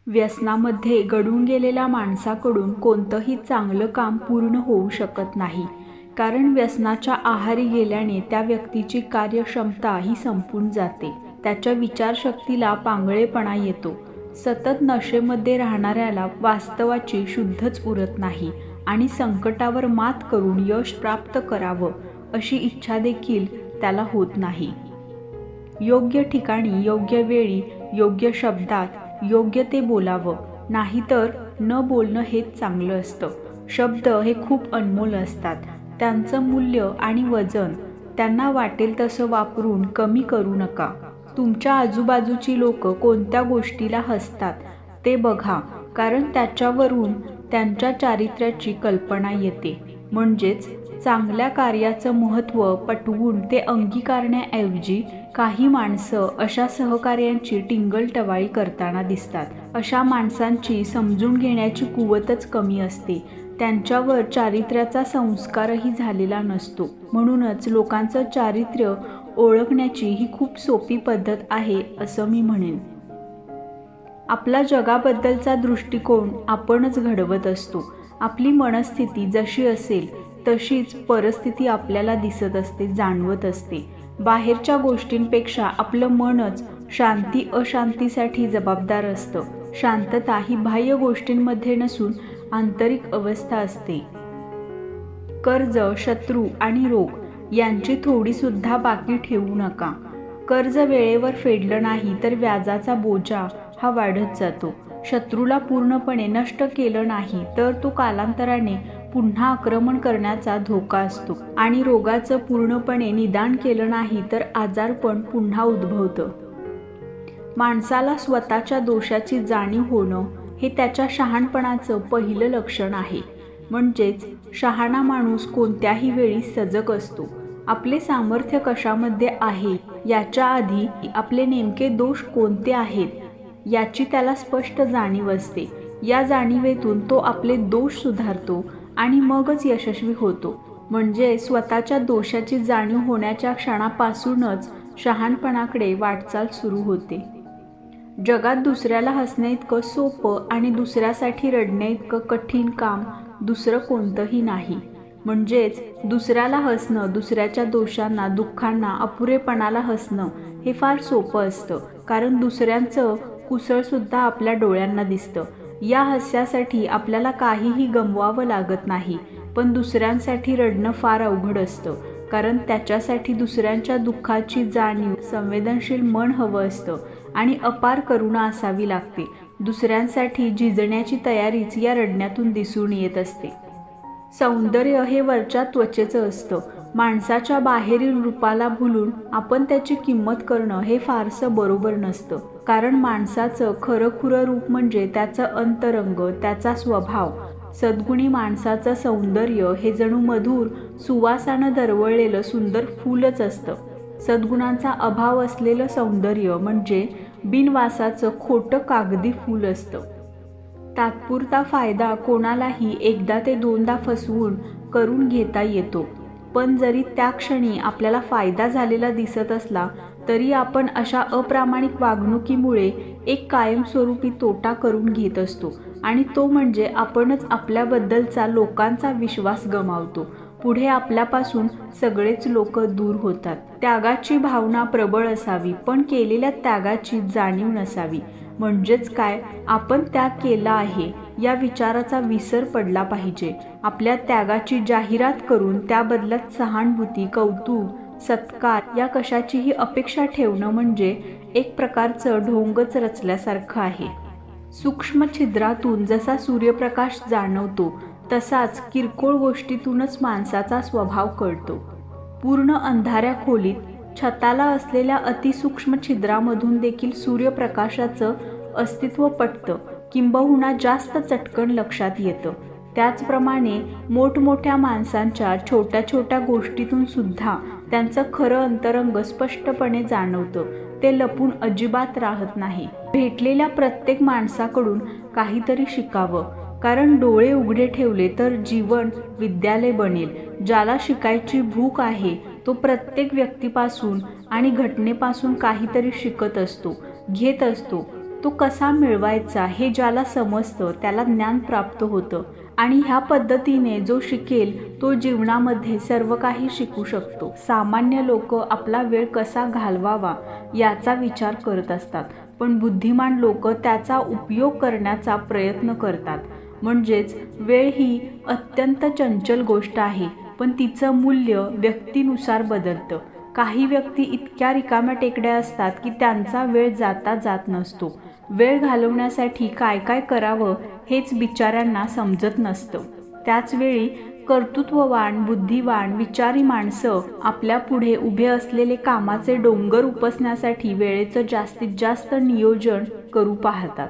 व्यसनामध्ये गढून गेलेल्या माणसाकडून कोणतंही चांगलं काम पूर्ण होऊ शकत नाही, कारण व्यसनाच्या आहारी गेल्याने त्या व्यक्तीची कार्यक्षमता ही संपून जाते. त्याच्या विचारशक्तीला पांगळेपणा येतो. सतत नशेमध्ये राहणाऱ्याला वास्तवाची शुद्धच उरत नाही आणि संकटावर मात करून यश प्राप्त करावं अशी इच्छा देखील त्याला होत नाही. योग्य ठिकाणी, योग्य वेळी, योग्य शब्दात योग्य ते बोलावं, नाहीतर न बोलणं हेच चांगलं असतं. शब्द हे खूप अनमोल असतात. त्यांचं मूल्य आणि वजन त्यांना वाटेल तसं वापरून कमी करू नका. तुमच्या आजूबाजूची लोक कोणत्या गोष्टीला हसतात ते बघा, कारण त्याच्यावरून त्यांच्या चारित्र्याची कल्पना येते. म्हणजेच चांगल्या कार्याचं महत्त्व पटवून ते अंगीकारण्याऐवजी काही माणसं अशा सहकार्यांची टिंगलटवाळी करताना दिसतात. अशा माणसांची समजून घेण्याची कुवतच कमी असते. त्यांच्यावर चारित्र्याचा संस्कारही झालेला नसतो. म्हणूनच लोकांचं चारित्र्य ओळखण्याची ही खूप सोपी पद्धत आहे असं मी म्हणेन. आपला जगाबद्दलचा दृष्टिकोन आपणच घडवत असतो. आपली मनस्थिती जशी असेल तशीच परिस्थिती आपल्याला दिसत असते, जाणवत असते. बाहेरच्या गोष्टींपेक्षा आपलं मनच शांती अशांतीसाठी जबाबदार असतं. शांतता ही बाह्य गोष्टींमध्ये नसून आंतरिक अवस्था असते. कर्ज, शत्रू आणि रोग यांची थोडीसुद्धा बाकी ठेवू नका. कर्ज वेळेवर फेडलं नाही तर व्याजाचा बोजा हा वाढत जातो. शत्रूला पूर्णपणे नष्ट केलं नाही तर तो कालांतराने पुन्हा आक्रमण करण्याचा धोका असतो आणि रोगाचं पूर्णपणे निदान केलं नाही तर आजारपण पुन्हा उद्भवतं. माणसाला स्वतःच्या दोषाची जाणीव होणं हे त्याच्या शहाणपणाचं पहिलं लक्षण आहे. म्हणजेच शहाणा माणूस कोणत्याही वेळी सजग असतो. आपले सामर्थ्य कशामध्ये आहे याच्या आधी आपले नेमके दोष कोणते आहेत याची त्याला स्पष्ट जाणीव असते. या जाणीवेतून तो आपले दोष सुधारतो आणि मगच यशस्वी होतो. म्हणजे स्वतःच्या दोषाची जाणीव होण्याच्या क्षणापासूनच शहाणपणाकडे वाटचाल सुरू होते. जगात दुसऱ्याला हसणे इतकं सोपं आणि दुसऱ्यासाठी रडणे इतकं कठीण काम दुसरं कोणतंही नाही. म्हणजेच दुसऱ्याला हसणं, दुसऱ्याच्या दोषांना, दुःखांना, अपुरेपणाला हसणं हे फार सोपं असतं, कारण दुसऱ्यांचं कुसळसुद्धा आपल्या डोळ्यांना दिसतं. या हास्यासाठी आपल्याला काहीही गमवावं लागत नाही. पण दुसऱ्यांसाठी रडणं फार अवघड असतं, कारण त्याच्यासाठी दुसऱ्यांच्या दुःखाची जाणीव, संवेदनशील मन हवं असतं आणि अपार करुणा असावी लागते. दुसऱ्यांसाठी झिजण्याची तयारीच या रडण्यातून दिसून येत असते. सौंदर्य हे वरच्या त्वचेचं असतं. माणसाच्या बाहेरील रूपाला भुलून आपण त्याची किंमत करणं हे फारसं बरोबर नसतं, कारण माणसाचं खरंखुरं रूप म्हणजे त्याचं अंतरंग, त्याचा स्वभाव. सद्गुणी माणसाचं सौंदर्य हे जणू मधुर सुवासानं दरवळलेलं सुंदर फूलच असतं. सद्गुणांचा अभाव असलेलं सौंदर्य म्हणजे बिनवासाचं खोटं कागदी फूल असतं. तात्पुरता फायदा कोणालाही एकदा ते दोनदा फसवून करून घेता येतो, पण जरी त्या क्षणी आपल्याला फायदा झालेला दिसत असला तरी आपण अशा अप्रामाणिक वागणुकीमुळे एक कायमस्वरूपी तोटा करून घेत असतो, आणि तो म्हणजे आपणच आपल्याबद्दलचा लोकांचा विश्वास गमावतो. पुढे आपल्यापासून सगळेच लोक दूर होतात. त्यागाची भावना प्रबळ असावी, पण केलेल्या त्यागाची जाणीव नसावी. म्हणजेच काय, आपण त्याग केला आहे या विचाराचा विसर पडला पाहिजे. आपल्या त्यागाची जाहिरात करून त्या बदल्यात सहानुभूती, कौतुक, सत्कार या कशाचीही अपेक्षा ठेवणं म्हणजे एक प्रकारचं ढोंगच रचल्यासारखं आहे. सूक्ष्म छिद्रातून जसा सूर्यप्रकाश जाणवतो तसाच किरकोळ गोष्टीतूनच माणसाचा स्वभाव कळतो. पूर्ण अंधाऱ्या खोलीत छताला असलेल्या अतिसूक्ष्म छिद्रामधून देखील सूर्यप्रकाशाचं अस्तित्व पटतं, किंबहुना जास्त चटकन लक्षात येतं. त्याचप्रमाणे मोठमोठ्या माणसांच्या छोट्या छोट्या गोष्टीतून सुद्धा त्यांचं खरं अंतरंग स्पष्टपणे जाणवतं. ते लपून अजिबात राहत नाही. भेटलेल्या प्रत्येक माणसाकडून काहीतरी शिकावं, कारण डोळे उघडे ठेवले तर जीवन विद्यालय बनेल. ज्याला शिकायची भूक आहे तो प्रत्येक व्यक्तीपासून आणि घटनेपासून काहीतरी शिकत असतो, घेत असतो. तो कसा मिळवायचा हे ज्याला समजतं त्याला ज्ञान प्राप्त होतं आणि ह्या पद्धतीने जो शिकेल तो जीवनामध्ये सर्व काही शिकू शकतो। सामान्य लोक आपला वेळ कसा घालवावा याचा विचार करत असतात, पण बुद्धिमान लोक त्याचा उपयोग करण्याचा प्रयत्न करतात। म्हणजेच वेळ ही अत्यंत चंचल गोष्ट आहे, पण तिचं मूल्य व्यक्तीनुसार बदलतं। काही व्यक्ती इतक्या रिकाम्या टेकड्या असतात की त्यांचा वेळ जाता जात नसतो। वेळ घालवण्यासाठी काय काय करावं हेच बिचाऱ्यांना समजत नसतं। त्याचवेळी कर्तृत्ववान, बुद्धिवान, विचारी माणसं आपल्या पुढे उभे असलेले कामाचे डोंगर उपसण्यासाठी वेळेचं जास्तीत जास्त नियोजन करू पाहतात।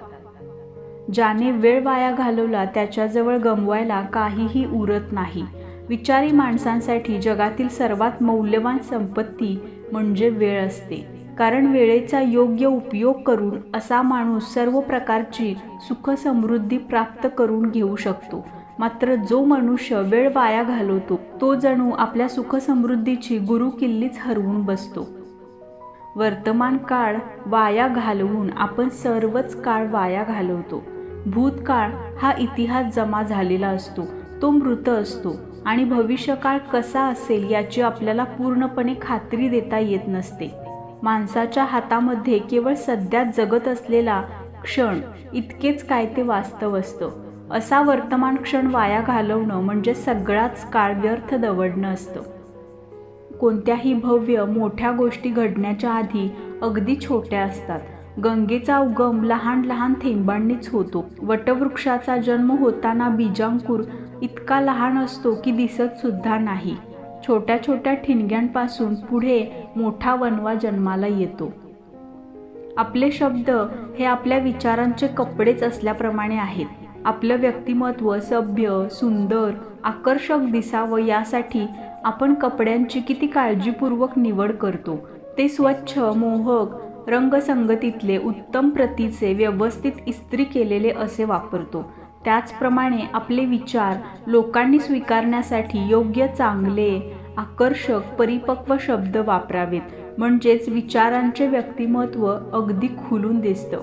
ज्याने वेळ वाया घालवला त्याच्याजवळ गमवायला काहीही उरत नाही। विचारी माणसांसाठी जगातील सर्वात मौल्यवान संपत्ती म्हणजे वेळ असते, कारण वेळेचा योग्य उपयोग करून असा माणूस सर्व प्रकारची सुख समृद्धी प्राप्त करून घेऊ शकतो। मात्र जो मनुष्य वेळ वाया घालवतो तो जणू आपल्या सुख समृद्धीची गुरुकिल्लीच हरवून बसतो। वर्तमान काळ वाया घालवून आपण सर्वच काळ वाया घालवतो। भूतकाळ हा इतिहास जमा झालेला असतो, तो मृत असतो आणि भविष्यकाळ कसा असेल याची आपल्याला पूर्णपणे खात्री देता येत नसते। माणसाच्या हातामध्ये केवळ सध्या जगत असलेला क्षण इतकेच काय ते वास्तव असतं। असा वर्तमान क्षण वाया घालवणं म्हणजे सगळाच काळ व्यर्थ दवडणं असतं। कोणत्याही भव्य मोठ्या गोष्टी घडण्याच्या आधी अगदी छोट्या असतात। गंगेचा उगम लहान लहान थेंबांनीच होतो। वटवृक्षाचा जन्म होताना बीजांकुर इतका लहान असतो की दिसत सुद्धा नाही। छोट्या छोट्या ठिणग्यांपासून पुढे मोठा वणवा जन्माला येतो। आपले शब्द हे आपल्या विचारांचे कपडेच असल्याप्रमाणे आहेत। आपलं व्यक्तिमत्व सभ्य, सुंदर, आकर्षक दिसावं यासाठी आपण कपड्यांची किती काळजीपूर्वक निवड करतो। ते स्वच्छ, मोहक, रंगसंगतीतले, उत्तम प्रतीचे, व्यवस्थित इस्त्री केलेले असे वापरतो। त्याचप्रमाणे आपले विचार लोकांनी स्वीकारण्यासाठी योग्य, चांगले, आकर्षक, परिपक्व शब्द वापरावेत, म्हणजेच विचारांचे व्यक्तिमत्व अगदी खुलून दिसतं।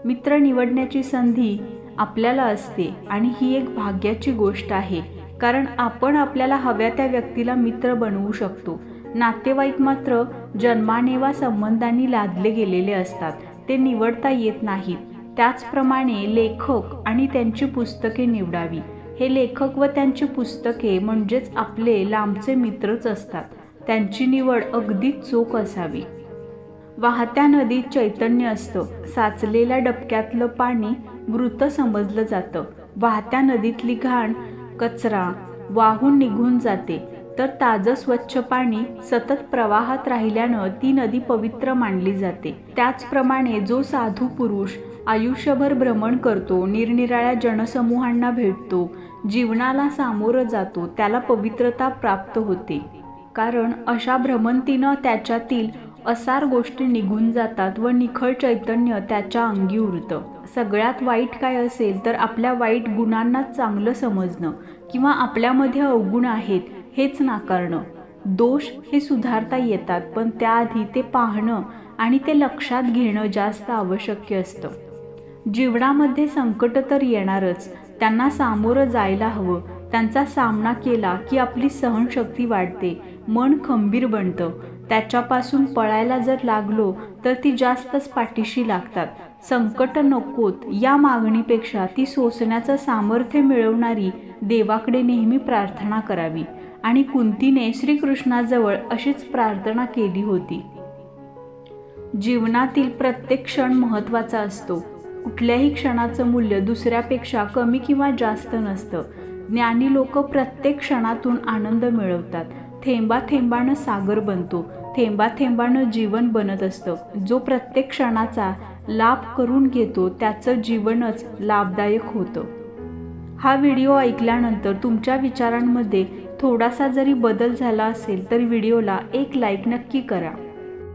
मित्र निवडण्याची संधी आपल्याला असते आणि ही एक भाग्याची गोष्ट आहे, कारण आपण आपल्याला हव्या त्या व्यक्तीला मित्र बनवू शकतो। नातेवाईक मात्र जन्माने वा संबंधांनी लादले गेलेले असतात, ते निवडता येत नाहीत। त्याचप्रमाणे लेखक आणि त्यांची पुस्तके निवडावी। हे लेखक व त्यांची पुस्तके म्हणजेच आपले लांबचे मित्रच असतात। त्यांची निवड अगदी चोख असावी। वाहत्या नदीत चैतन्य असतं, साचलेल्या डबक्यातलं पाणी मृत समजलं जातं। वाहत्या नदीतली घाण, कचरा वाहून निघून जाते, तर ताजं स्वच्छ पाणी सतत प्रवाहात राहिल्यानं ती नदी पवित्र मानली जाते। त्याचप्रमाणे जो साधू पुरुष आयुष्यभर भ्रमण करतो, निरनिराळ्या जनसमूहांना भेटतो, जीवनाला सामोरं जातो, त्याला पवित्रता प्राप्त होते, कारण अशा भ्रमंतीनं त्याच्यातील असार गोष्टी निघून जातात व निखळ चैतन्य त्याच्या अंगी उरतं। सगळ्यात वाईट काय असेल तर आपल्या वाईट गुणांना चांगलं समजणं किंवा आपल्यामध्ये अवगुण आहेत हेच नाकारणं। दोष हे सुधारता येतात, पण त्याआधी ते पाहणं आणि ते लक्षात घेणं जास्त आवश्यक असतं। जीवनामध्ये संकट तर येणारच, त्यांना सामोरं जायला हवं। त्यांचा सामना केला की आपली सहनशक्ती वाढते, मन खंबीर बनतं। त्याच्यापासून पळायला जर लागलो तर ती जास्तच पाठीशी लागतात। संकट नकोत या मागणीपेक्षा ती सोसण्याचं सामर्थ्य मिळवणारी देवाकडे नेहमी प्रार्थना करावी, आणि कुंतीने श्रीकृष्णाजवळ अशीच प्रार्थना केली होती। जीवनातील प्रत्येक क्षण महत्त्वाचा असतो। कुठल्याही क्षणाचं मूल्य दुसऱ्यापेक्षा कमी किंवा जास्त नसतं। ज्ञानी लोक प्रत्येक क्षणातून आनंद मिळवतात। थेंबाथेंबानं सागर बनतो, थेंबाथेंबानं जीवन बनत असतं। जो प्रत्येक क्षणाचा लाभ करून घेतो त्याचं जीवनच लाभदायक होतं। हा व्हिडिओ ऐकल्यानंतर तुमच्या विचारांमध्ये थोडासा जरी बदल झाला असेल तर व्हिडिओला एक लाईक नक्की करा।